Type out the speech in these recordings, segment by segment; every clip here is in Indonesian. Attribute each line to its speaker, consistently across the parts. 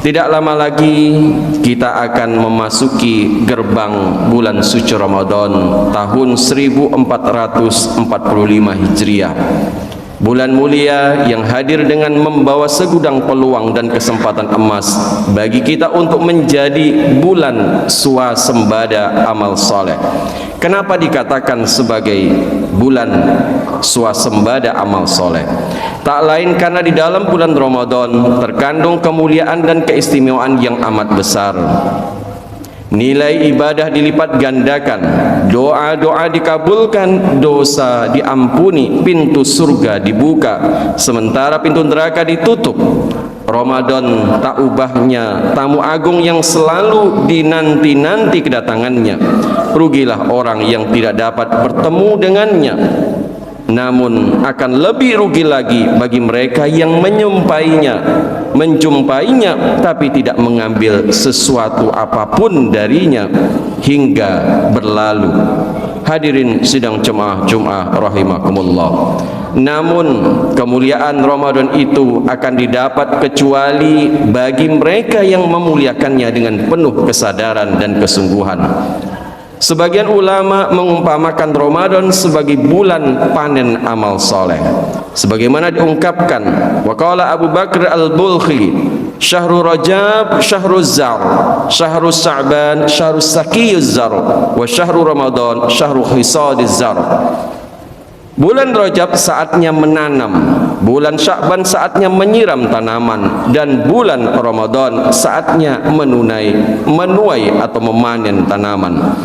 Speaker 1: Tidak lama lagi kita akan memasuki gerbang bulan suci Ramadan tahun 1445 Hijriah. Bulan mulia yang hadir dengan membawa segudang peluang dan kesempatan emas bagi kita untuk menjadi bulan swasembada amal soleh. Kenapa dikatakan sebagai bulan swasembada amal soleh? Tak lain karena di dalam bulan Ramadan terkandung kemuliaan dan keistimewaan yang amat besar. Nilai ibadah dilipat gandakan, doa-doa dikabulkan, dosa diampuni, pintu surga dibuka, sementara pintu neraka ditutup. Ramadan tak ubahnya tamu agung yang selalu dinanti-nanti kedatangannya. Rugilah orang yang tidak dapat bertemu dengannya. Namun akan lebih rugi lagi bagi mereka yang menjumpainya tapi tidak mengambil sesuatu apapun darinya hingga berlalu. Hadirin sidang jemaah Jumat rahimakumullah. Namun kemuliaan Ramadan itu akan didapat kecuali bagi mereka yang memuliakannya dengan penuh kesadaran dan kesungguhan. Sebagian ulama mengumpamakan Ramadan sebagai bulan panen amal soleh, sebagaimana diungkapkan waqala Abu Bakr al-Bulkhi, syahrul Rajab syahruz zar, syahrus Sa'ban syahrus sakiyuz zar, wa syahrul Ramadan syahrul hisadiz zar. Bulan Rajab saatnya menanam, bulan Sya'ban saatnya menyiram tanaman, dan bulan Ramadan saatnya menuai atau memanen tanaman.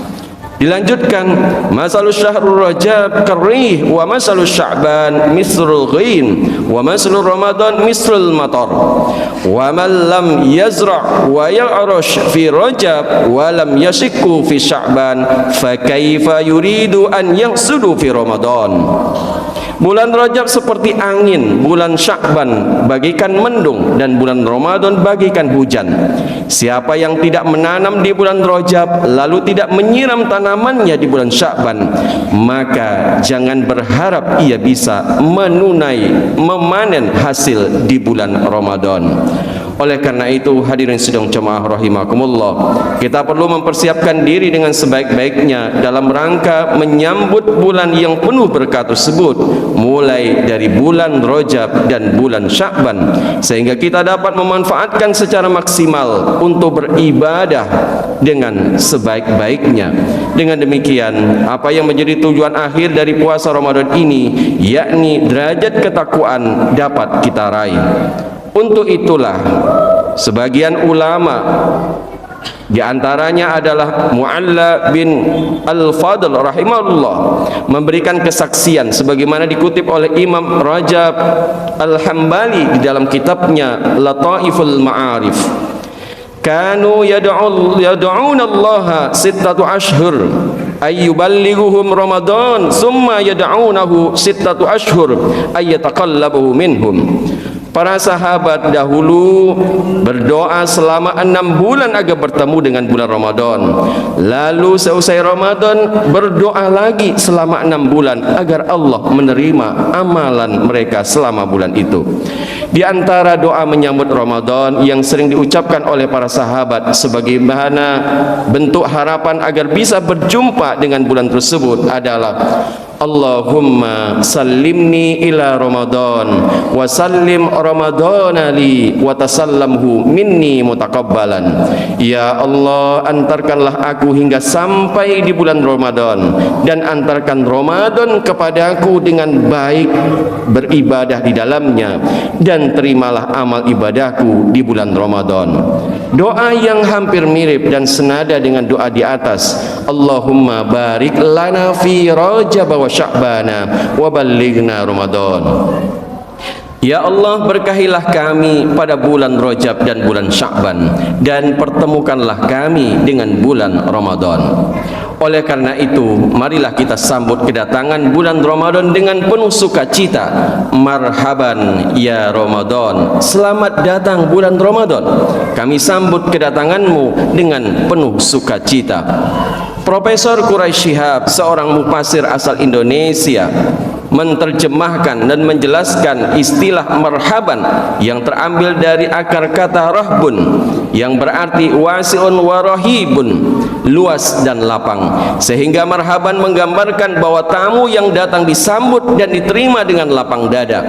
Speaker 1: Dilanjutkan, masalus syahrul Rajab karih wa masalus Sya'ban misrul ghin wa masalul Ramadan misrul matar wa man lam yazra' wa ya'rush fi Rajab wa lam yashikku fi Sya'ban fa kaifa yuridu an yahsudu fi Ramadan. Bulan Rajab seperti angin, bulan Sya'ban bagikan mendung, dan bulan Ramadan bagikan hujan. Siapa yang tidak menanam di bulan Rajab lalu tidak menyiram tanamannya di bulan Sya'ban, maka jangan berharap ia bisa memanen hasil di bulan Ramadan. Oleh karena itu, hadirin sidang jemaah rahimakumullah, kita perlu mempersiapkan diri dengan sebaik-baiknya dalam rangka menyambut bulan yang penuh berkah tersebut, mulai dari bulan Rajab dan bulan Sya'ban, sehingga kita dapat memanfaatkan secara maksimal untuk beribadah dengan sebaik-baiknya. Dengan demikian, apa yang menjadi tujuan akhir dari puasa Ramadan ini, yakni derajat ketakwaan, dapat kita raih. Untuk itulah sebagian ulama, di antaranya adalah Mu'alla bin Al-Fadl rahimahullah, memberikan kesaksian sebagaimana dikutip oleh Imam Rajab Al-Hambali di dalam kitabnya Lataiful Ma'arif. Kanu yad'una Allah sittatu ashhur ayyuballighuhum Ramadan summa yad'unahu sittatu ashhur ayyataqallabu minhum. Para sahabat dahulu berdoa selama 6 bulan agar bertemu dengan bulan Ramadan. Lalu seusai Ramadan berdoa lagi selama 6 bulan agar Allah menerima amalan mereka selama bulan itu. Di antara doa menyambut Ramadan yang sering diucapkan oleh para sahabat sebagaimana bentuk harapan agar bisa berjumpa dengan bulan tersebut adalah Allahumma sallimni ila Ramadan wa sallim Ramadana li wa tasallamhu minni mutakabbalan. Ya Allah, antarkanlah aku hingga sampai di bulan Ramadan, dan antarkan Ramadan kepadaku dengan baik, beribadah di dalamnya, dan terimalah amal ibadahku di bulan Ramadan. Doa yang hampir mirip dan senada dengan doa di atas, Allahumma barik lana fi Rajab wa Sya'bana wa ballighna Ramadan. Ya Allah, berkahilah kami pada bulan Rajab dan bulan Sya'ban, dan pertemukanlah kami dengan bulan Ramadan. Oleh karena itu, marilah kita sambut kedatangan bulan Ramadan dengan penuh sukacita. Marhaban ya Ramadan, selamat datang bulan Ramadan. Kami sambut kedatanganmu dengan penuh sukacita. Profesor Quraish Shihab, seorang mufasir asal Indonesia, menerjemahkan dan menjelaskan istilah marhaban yang terambil dari akar kata rahbun yang berarti wasi'un wa rahibun, luas dan lapang, sehingga marhaban menggambarkan bahwa tamu yang datang disambut dan diterima dengan lapang dada,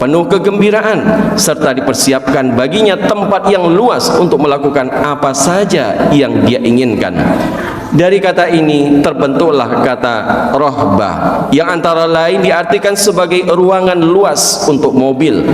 Speaker 1: penuh kegembiraan, serta dipersiapkan baginya tempat yang luas untuk melakukan apa saja yang dia inginkan. Dari kata ini terbentuklah kata rohbah yang antara lain diartikan sebagai ruangan luas untuk mobil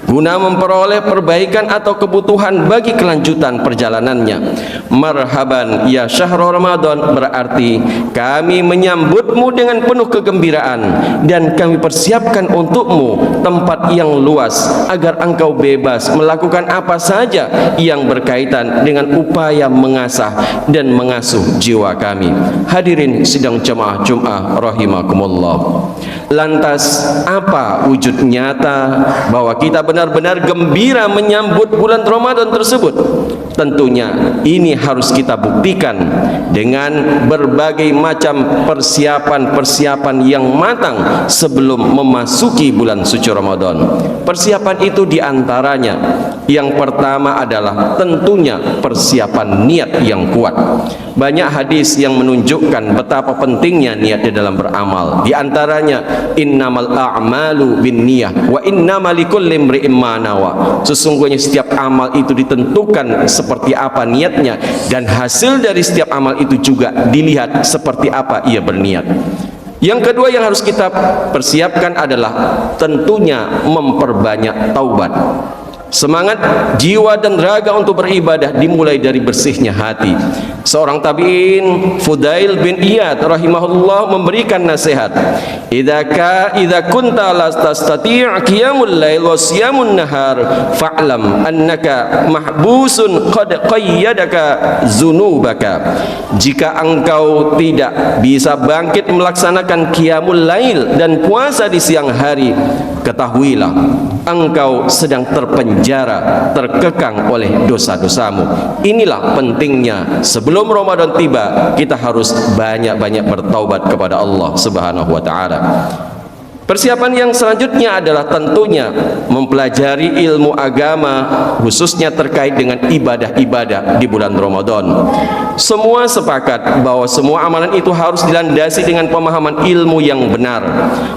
Speaker 1: guna memperoleh perbaikan atau kebutuhan bagi kelanjutan perjalanannya. Marhaban ya syahrul Ramadan berarti kami menyambutmu dengan penuh kegembiraan dan kami persiapkan untukmu tempat yang luas agar engkau bebas melakukan apa saja yang berkaitan dengan upaya mengasah dan mengasuh jiwa kami. Hadirin sidang jemaah Jumat rahimakumullah. Lantas apa wujud nyata bahwa kita benar-benar gembira menyambut bulan Ramadan tersebut? Tentunya ini harus kita buktikan dengan berbagai macam persiapan-persiapan yang matang sebelum memasuki bulan suci Ramadan. Persiapan itu diantaranya yang pertama adalah tentunya persiapan niat yang kuat. Banyak hadis yang menunjukkan betapa pentingnya niat di dalam beramal. Di antaranya innamal a'malu binniyah wa innamal likulli imri'in ma nawa. Sesungguhnya setiap amal itu ditentukan seperti apa niatnya, dan hasil dari setiap amal itu juga dilihat seperti apa ia berniat. Yang kedua yang harus kita persiapkan adalah tentunya memperbanyak taubat. Semangat jiwa dan raga untuk beribadah dimulai dari bersihnya hati. Seorang tabi'in Fudail bin Iyad rahimahullah memberikan nasihat, idza kunta la tastati' qiyamul lail wa siyamun nahar fa'lam annaka mahbusun qad qayyadaka dzunubaka. Jika engkau tidak bisa bangkit melaksanakan qiyamul lail dan puasa di siang hari, ketahuilah engkau sedang terpenjara, terkekang oleh dosa-dosamu. Inilah pentingnya sebelum Ramadan tiba kita harus banyak-banyak bertaubat kepada Allah Subhanahu wa taala. Persiapan yang selanjutnya adalah tentunya mempelajari ilmu agama, khususnya terkait dengan ibadah-ibadah di bulan Ramadan. Semua sepakat bahwa semua amalan itu harus dilandasi dengan pemahaman ilmu yang benar.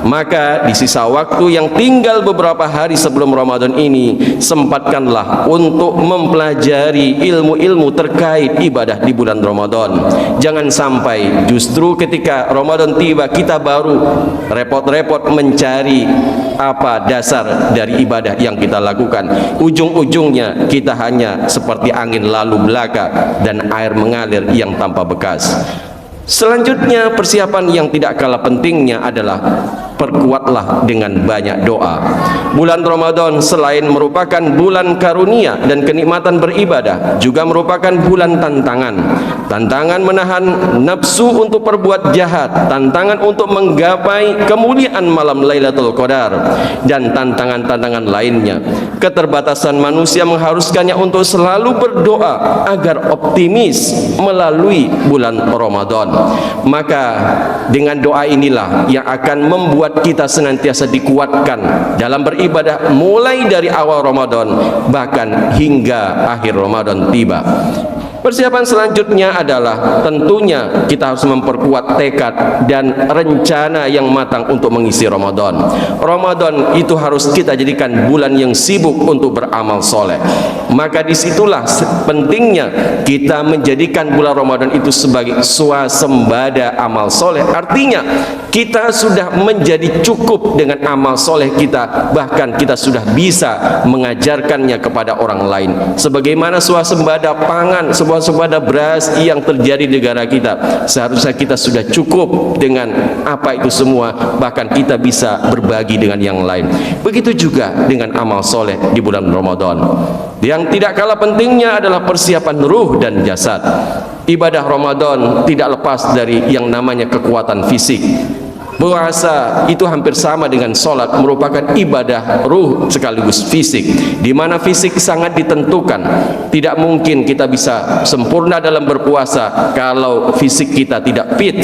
Speaker 1: Maka di sisa waktu yang tinggal beberapa hari sebelum Ramadan ini, sempatkanlah untuk mempelajari ilmu-ilmu terkait ibadah di bulan Ramadan. Jangan sampai justru ketika Ramadan tiba kita baru repot-repot mencari apa dasar dari ibadah yang kita lakukan. Ujung-ujungnya kita hanya seperti angin lalu belaka dan air mengalir yang tanpa bekas. Selanjutnya persiapan yang tidak kalah pentingnya adalah perkuatlah dengan banyak doa. Bulan Ramadan selain merupakan bulan karunia dan kenikmatan beribadah, juga merupakan bulan tantangan. Tantangan menahan nafsu untuk berbuat jahat, tantangan untuk menggapai kemuliaan malam Lailatul Qadar, dan tantangan-tantangan lainnya. Keterbatasan manusia mengharuskannya untuk selalu berdoa agar optimis melalui bulan Ramadan. Maka dengan doa inilah yang akan membuat kita senantiasa dikuatkan dalam beribadah mulai dari awal Ramadan bahkan hingga akhir Ramadan tiba. Persiapan selanjutnya adalah tentunya kita harus memperkuat tekad dan rencana yang matang untuk mengisi Ramadan. Ramadan itu harus kita jadikan bulan yang sibuk untuk beramal soleh. Maka disitulah pentingnya kita menjadikan bulan Ramadan itu sebagai swasembada amal soleh. Artinya kita sudah menjadi cukup dengan amal soleh kita, bahkan kita sudah bisa mengajarkannya kepada orang lain. Sebagaimana swasembada pangan, swasembada beras yang terjadi di negara kita, seharusnya kita sudah cukup dengan apa itu semua, bahkan kita bisa berbagi dengan yang lain. Begitu juga dengan amal soleh di bulan Ramadan. Yang tidak kalah pentingnya adalah persiapan ruh dan jasad. Ibadah Ramadan tidak lepas dari yang namanya kekuatan fisik. Puasa itu hampir sama dengan sholat, merupakan ibadah ruh sekaligus fisik, di mana fisik sangat ditentukan. Tidak mungkin kita bisa sempurna dalam berpuasa kalau fisik kita tidak fit.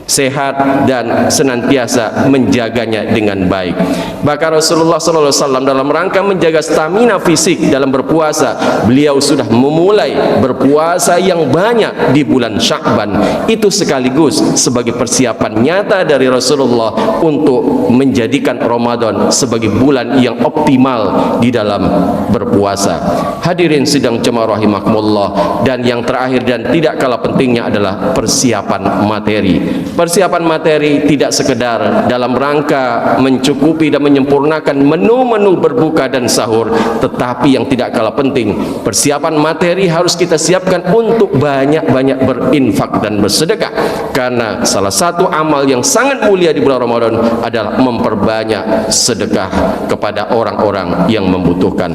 Speaker 1: sehat dan senantiasa menjaganya dengan baik. Bahkan Rasulullah SAW dalam rangka menjaga stamina fisik dalam berpuasa, beliau sudah memulai berpuasa yang banyak di bulan Sya'ban. Itu sekaligus sebagai persiapan nyata dari Rasulullah untuk menjadikan Ramadan sebagai bulan yang optimal di dalam berpuasa. Hadirin sidang jemaah rahimakumullah, dan yang terakhir dan tidak kalah pentingnya adalah persiapan materi. Persiapan materi tidak sekedar dalam rangka mencukupi dan menyempurnakan menu-menu berbuka dan sahur, tetapi yang tidak kalah penting, persiapan materi harus kita siapkan untuk banyak-banyak berinfak dan bersedekah, karena salah satu amal yang sangat mulia di bulan Ramadan adalah memperbanyak sedekah kepada orang-orang yang membutuhkan.